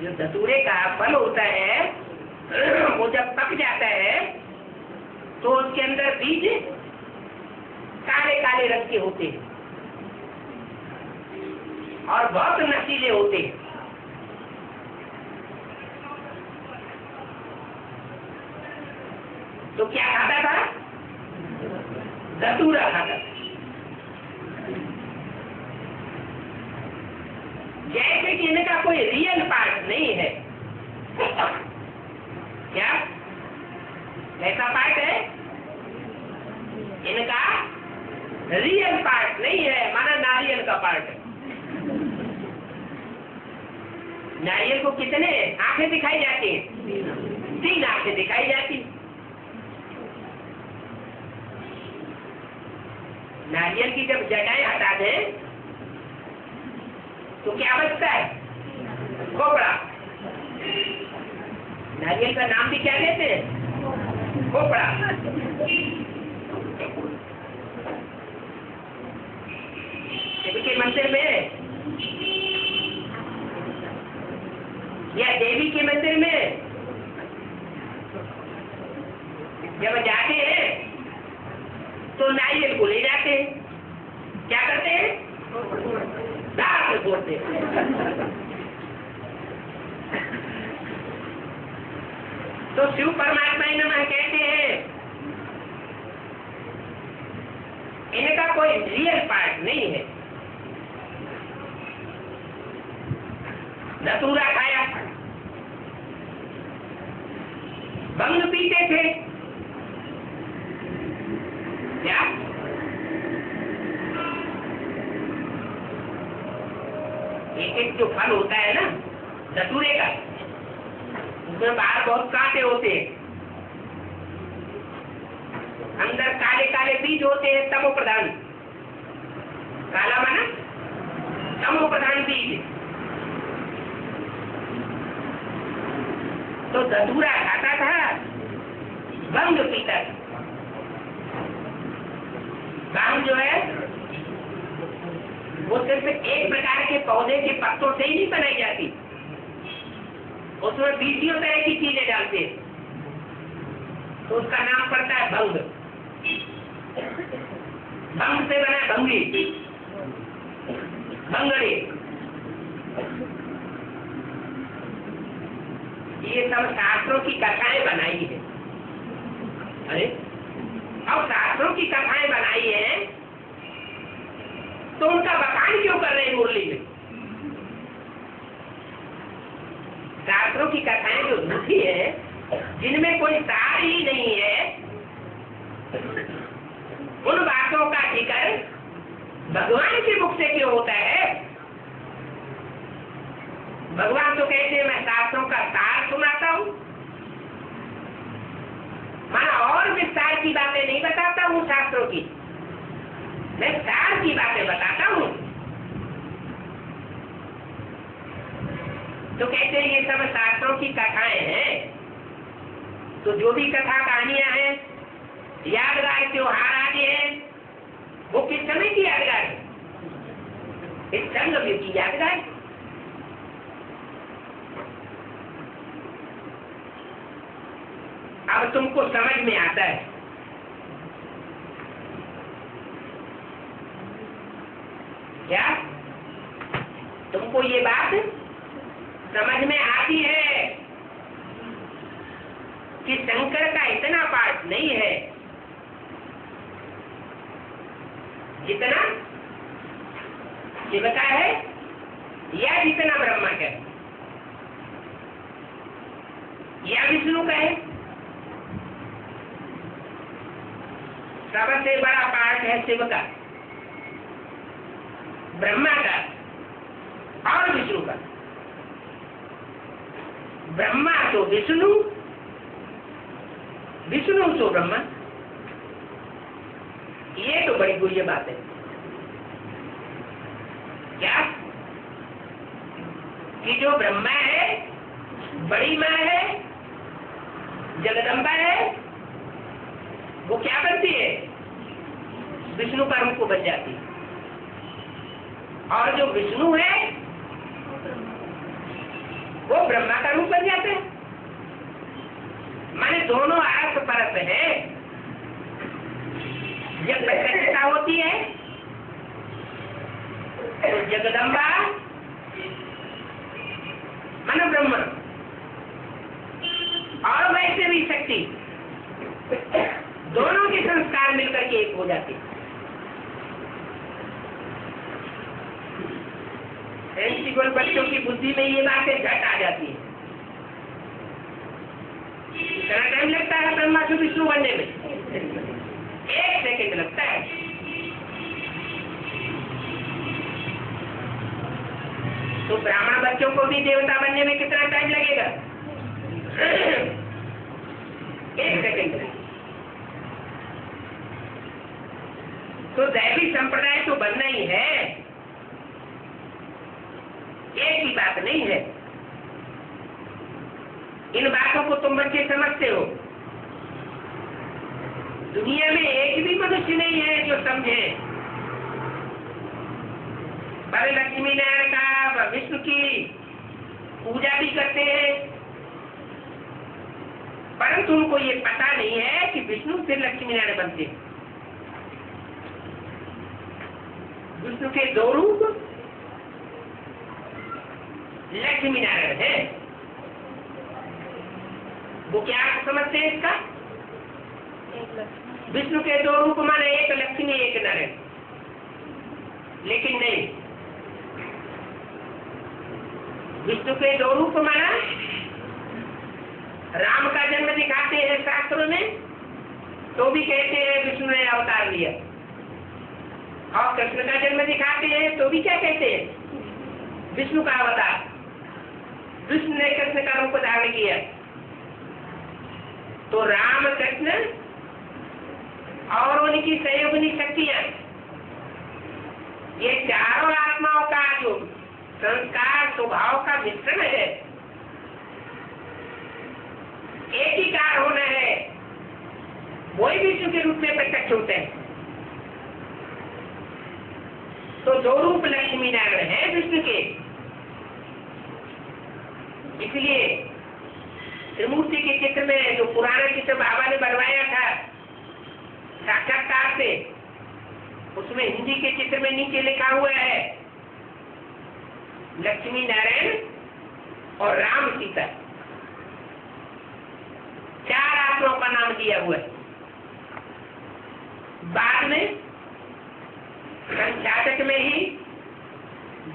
जो धतूरे का फल होता है वो जब पक जाता है तो उसके अंदर बीज काले काले रंग के होते हैं और बहुत नशीले होते हैं। तो क्या खाता था? धतूरा खाता था। जैसे कि इनका कोई रियल पार्ट नहीं है। क्या ऐसा पार्ट है? इनका रियल पार्ट नहीं है, माना नारियल का पार्ट है। नारियल को कितने आंखें दिखाई जाती हैं? 3 आंखें दिखाई जाती। नारियल की जब जटाएं हटा दें तो क्या बचता है? खोपड़ा। नारियल का नाम भी क्या लेते हैं? खोपड़ा। शिव के मंदिर में या देवी के मंदिर में जब जाते हैं तो नारियल को ले जाते हैं, क्या करते हैं? दांत से फोड़ते हैं। तो शिव परमात्मा नमः कहते हैं इनका कोई रियल पार्ट नहीं है। धतूरा खाया, भंग पीते थे, क्या एक एक जो फल होता है ना धतूरे का, उसमें बाहर बहुत कांटे होते हैं, अंदर काले काले बीज होते हैं, तमो प्रधान। काला माना तमो प्रधान बीज। तो धतूरा खाता था, भंग पीता था। भांग जो है वो सिर्फ एक प्रकार के पौधे के पत्तों से ही नहीं बनाई जाती, उसमें 20 तरह की चीजें डालते हैं, तो उसका नाम पड़ता है भंग। भंग से बना भंगी, भंगड़ी। ये सब शास्त्रों की कथाएं बनाई है। अरे अब शास्त्रों की कथाएं बनाई है तो उनका बखान क्यों कर रहे हैं मुरली में? शास्त्रों की कथाएं जो झूठी है, जिनमें कोई सार ही नहीं है, उन बातों का जिक्र भगवान के मुख से क्यों होता है? भगवान तो कहते हैं मैं शास्त्रों का सार सुनाता हूं, माना और विस्तार की बातें नहीं बताता हूं शास्त्रों की, मैं सार की बातें बताता हूं। तो कहते हैं ये सब शास्त्रों की कथाएं हैं। तो जो भी कथा कहानियां हैं, यादगार त्योहार आदि है, वो किस समय की यादगार है? इस संगम की यादगार। अब तुमको समझ में आता है क्या? तुमको ये बात समझ में आती है कि शंकर का इतना पाठ नहीं है जितना शिव का है या जितना ब्रह्मा का है या विष्णु का है। सबसे बड़ा पाठ है शिव का, ब्रह्मा का और विष्णु का। ब्रह्मा तो विष्णु, विष्णु तो ब्रह्मा। ये तो बड़ी गुह्य बात है क्या? कि जो ब्रह्मा है, बड़ी माँ है, जगदम्बा है, वो क्या बनती है? विष्णु का रूप बन जाती है। और जो विष्णु है वो ब्रह्मा का रूप बन जाते हैं। माने दोनों अर्थ परत है। जब प्रकटता होती है तो जगदम्बा मानो ब्रह्मा, और वैसे भी शक्ति, दोनों के संस्कार मिलकर के एक हो जाते हैं। सेंसिबल बच्चों की बुद्धि में ये बातें झट आ जाती है। इतना टाइम लगता है ब्रह्मा से विष्णु बनने में? 1 सेकंड लगता है। तो ब्राह्मण बच्चों को भी देवता बनने में कितना टाइम लगेगा? 1 सेकंड। तो दैवी संप्रदाय तो बनना ही है, एक ही बात नहीं है। इन बातों को तुम बच्चे समझते हो। दुनिया में एक भी मनुष्य नहीं है जो समझे। बड़े लक्ष्मी नारायण का, विष्णु की पूजा भी करते हैं, परंतु उनको ये पता नहीं है कि विष्णु फिर लक्ष्मी नारायण बनते हैं। विष्णु के 2 रूप लक्ष्मी नारायण है। वो क्या समझते हैं इसका? विष्णु के 2 रूप माने एक लक्ष्मी एक नारायण, लेकिन नहीं। विष्णु के 2 रूप माना राम का जन्म दिखाते हैं शास्त्रों में, तो भी कहते हैं विष्णु ने अवतार लिया। और कृष्ण का जन्म दिखाते हैं तो भी क्या कहते हैं? विष्णु का अवतार, विष्णु ने कृष्ण का रूप धारण किया। तो राम कृष्ण और उनकी सहयोगिनी शक्तियां, ये चारों आत्माओं का जो संस्कार स्वभाव का मिश्रण है, एक ही कार होना है, वही विष्णु के रूप में प्रत्यक्ष होते हैं। तो दो रूप लक्ष्मी नारायण है विष्णु के। इसलिए त्रिमूर्ति के चित्र में जो पुराना चित्र बाबा ने बनवाया था साक्षात्कार से, उसमें हिंदी के चित्र में नीचे लिखा हुआ है लक्ष्मी नारायण और राम सीता, चार आत्माओं का नाम दिया हुआ है। बाद में संख्यातक में ही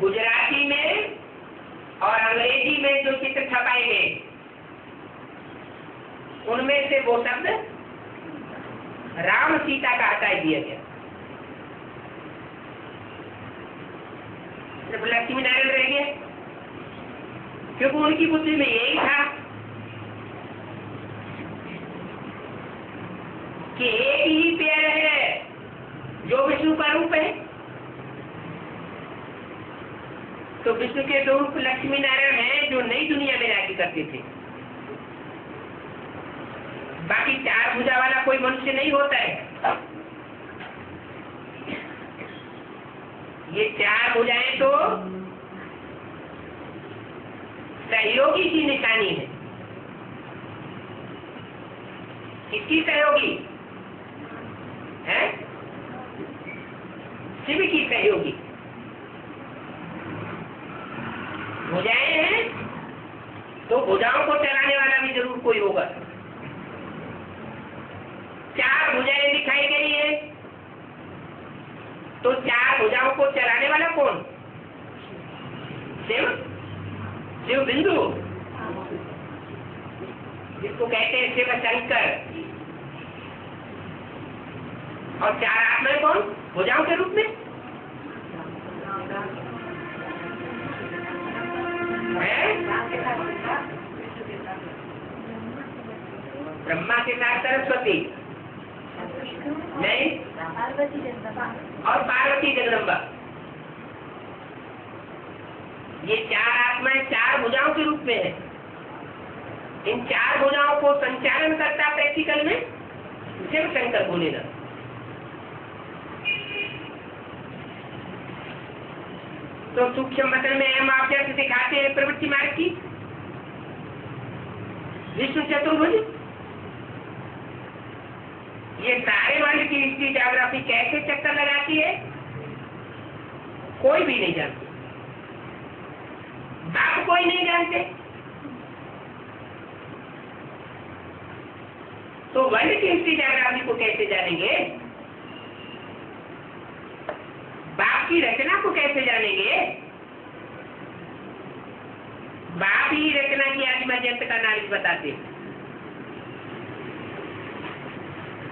गुजराती में और अंग्रेजी में जो चित्र छपाए गए, उनमें से वो शब्द राम सीता का हटा दिया गया, सिर्फ लक्ष्मी नारायण रह गए, क्योंकि उनकी बुद्धि में यही था कि एक ही पेड़ है जो विष्णु का रूप है। तो विष्णु के दो रूप लक्ष्मी नारायण हैं जो नई दुनिया में राज्य करते थे। बाकी चार भुजा वाला कोई मनुष्य नहीं होता है। ये चार भुजाएं तो सहयोगी की निशानी है। किसकी सहयोगी है? शिव की सहयोगी। भुजाएं हैं तो भुजाओं को चलाने वाला भी जरूर कोई होगा। चार भुजाएं दिखाई गई है तो चार भुजाओं को चलाने वाला कौन? शिव, शिव बिंदु, जिसको कहते हैं शिव शंकर। और चार आत्माएं कौन? भुजाओं के रूप में है। ब्रह्मा के साथ सरस्वती नहीं, और पार्वती जगदम्बा। ये चार आत्माएं चार भुजाओं के रूप में है। इन चार भुजाओं को संचालन करता प्रैक्टिकल में शिव शंकर भोलेनाथ। तो सूक्ष्म वचन में हम आप जैसे दिखाते हैं प्रवृत्ति मार्ग की विष्णु चतुर्भुज। ये सारे वर्ल्ड की हिस्ट्री ज्योग्राफी कैसे चक्कर लगाती है कोई भी नहीं जानते, बाप कोई नहीं जानते। तो वर्ल्ड की हिस्ट्री ज्योग्राफी को कैसे जानेंगे? बाप की रचना को कैसे जानेंगे? बाप ही रचना की आदिमध्यंत का नालिश बताते।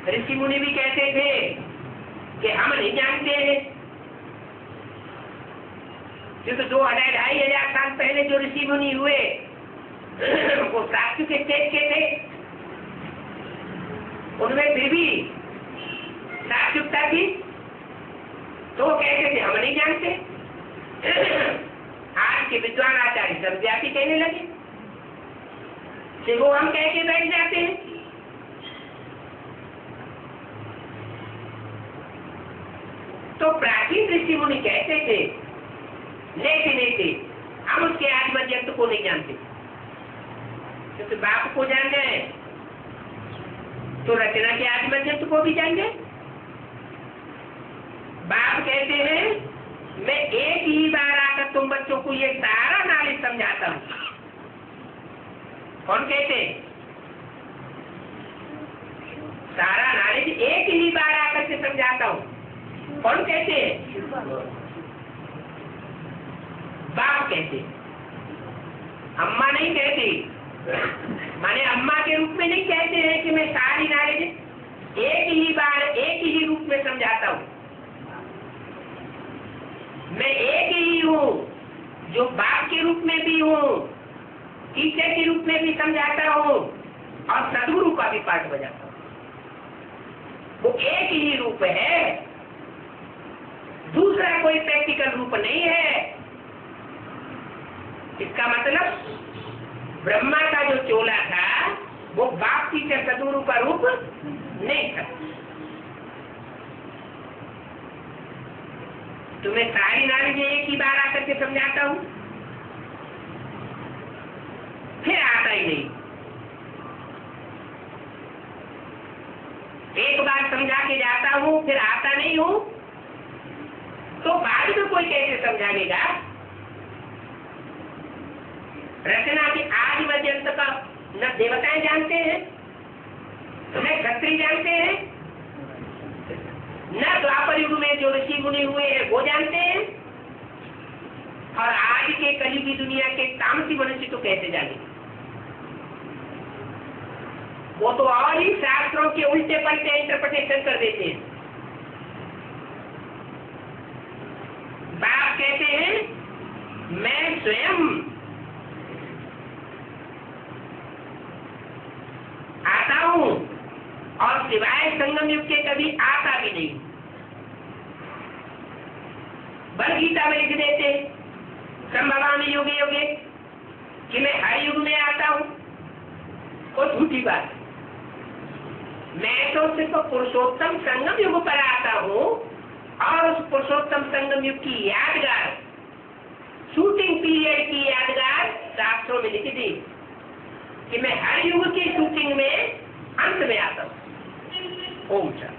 ऋषि मुनि भी कहते थे कि हम नहीं जानते हैं, क्योंकि 2,500 साल पहले जो ऋषि मुनि हुए वो साक्षी के स्टेज के थे, उनमें फिर भी साक्षुकता थी। तो वो कहते थे हम नहीं जानते। आज के विद्वान आचार्य सब जाति कहने लगे कि वो हम कह के बैठ जाते हैं। तो प्राचीन ऋषि मुनि कहते थे, लेकिन हम उसके आदिमध्यंत को नहीं जानते, क्योंकि बाप को जान गए तो रचना के आदिमध्यंत को भी जान गए। बाप कहते हैं मैं एक ही बार आकर तुम बच्चों को ये सारा नॉलेज समझाता हूं। कौन कहते? सारा नॉलेज एक ही बार आकर के समझाता हूं। कौन कहते? बाप कहते। अम्मा नहीं कहती, माने अम्मा के रूप में नहीं कहते हैं कि मैं सारी नॉलेज एक ही बार एक ही रूप में समझाता हूं। मैं एक ही हूं जो बाप के रूप में भी हूँ, टीचर के रूप में भी समझाता हूँ और सदगुरु का भी पाठ बजाता हूँ। वो एक ही रूप है, दूसरा कोई प्रैक्टिकल रूप नहीं है। इसका मतलब ब्रह्मा का जो चोला था वो बाप टीचर सदगुरु का रूप नहीं था। तुम्हें सारी नॉलेज एक ही बार आकर के समझाता हूं, फिर आता ही नहीं। एक बार समझा के जाता हूं, फिर आता नहीं हूं, तो बाद में कोई कैसे समझा देगा? रचना के आदि पर्यंत का न देवताएं जानते हैं, न क्षत्रिय जानते हैं, न द्वापर युग में जो ऋषि मुनि हुए हैं वो जानते हैं, और आज के कलियुगी दुनिया के तामसी मनुष्य तो कैसे जानेंगे? वो तो और ही शास्त्रों के उल्टे पलटे इंटरप्रिटेशन कर देते हैं। बाप कहते हैं मैं स्वयं आता हूं और सिवाय संगम युग के कभी आता भी नहीं। बल गीता में लिख देते संभवामि युगे युगे कि मैं हर युग में आता हूं, वो झूठी बात। मैं तो सिर्फ पुरुषोत्तम संगम युग पर आता हूं और उस पुरुषोत्तम संगम युग की यादगार, शूटिंग पीरियड की यादगार शास्त्रों में लिखी थी कि मैं हर युग की शूटिंग में अंत में आता हूं। ओम शांति।